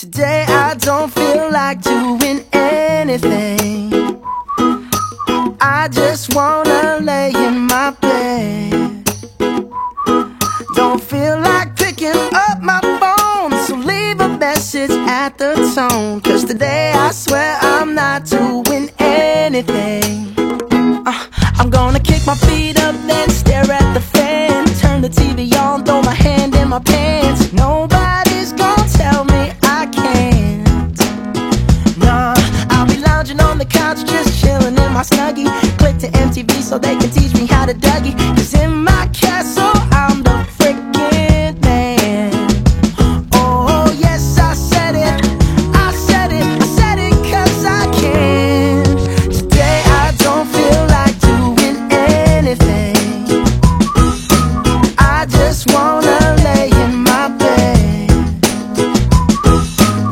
Today I don't feel like doing anything. I just wanna lay in my bed. Don't feel like picking up my phone, so leave a message at the tone. 'Cause today I swear I'm not doing anything. I'm gonna kick my feet up, then stare at the fan. Turn the TV on, throw my hand in my pants. Nobody's gonna tell me I can't. Nah, I'll be lounging on the couch, just chilling in my Snuggie. Click to MTV so they can teach me how to Dougie. 'Cause in my castle, I'm the freaking man. Oh yes, I said it, I said it, I said it 'cause I can. Today I don't feel like doing anything. I just wanna lay in my bed.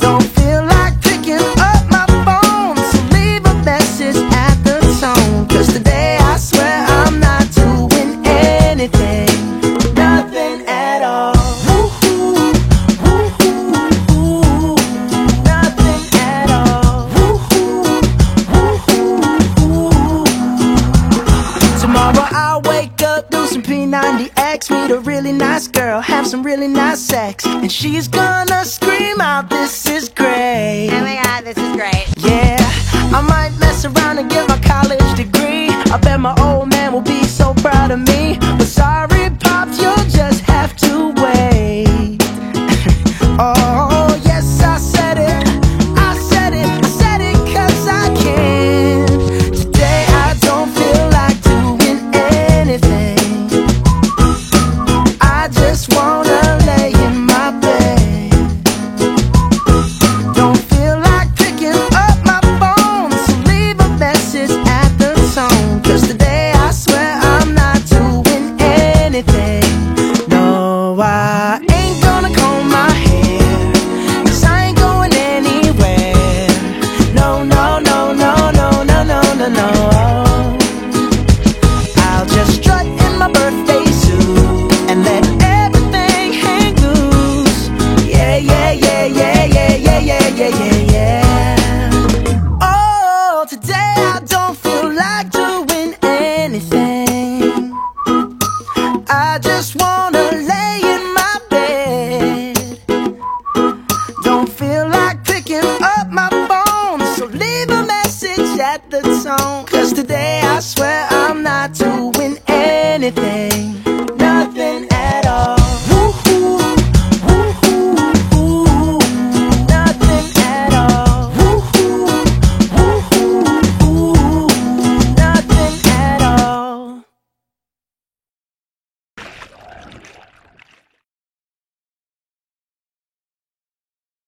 Don't feel like picking up my phone, so leave a message at the tone. 'Cause today I swear I'm not doing anything. Nothing at all. Woo-hoo, woo-hoo, woo. Nothing at all. Woo-hoo, woo-hoo, woo. Tomorrow I'll wake up, do some P90X, meet a really nice girl, have some really nice sex, and she's gonna scream out, "This is great." Oh my god, this is great. Yeah, I might mess around and get my college degree. I bet my old man will be so proud of me. But sorry, Pops, you'll just have to wait. Oh, yes, I said it, I said it, I said it 'cause I can. Today I don't feel like doing anything. I just wanna lay in my bed. Don't feel like picking up my phone, so leave a message at the tone. 'Cause today I swear I'm not doing anything. No, I ain't gonna comb my hair, 'cause I ain't going anywhere. No, no, no, no, no, no, no, no, no. I'll just strut in my birthday suit and let everything hang loose. Yeah, yeah, yeah, yeah, yeah, yeah, yeah, yeah, yeah, yeah. Oh, today I don't feel like doing anything. I just wanna lay in my bed. Don't feel like picking up my phone, so leave a message at the tone. 'Cause today I swear I'm not doing anything.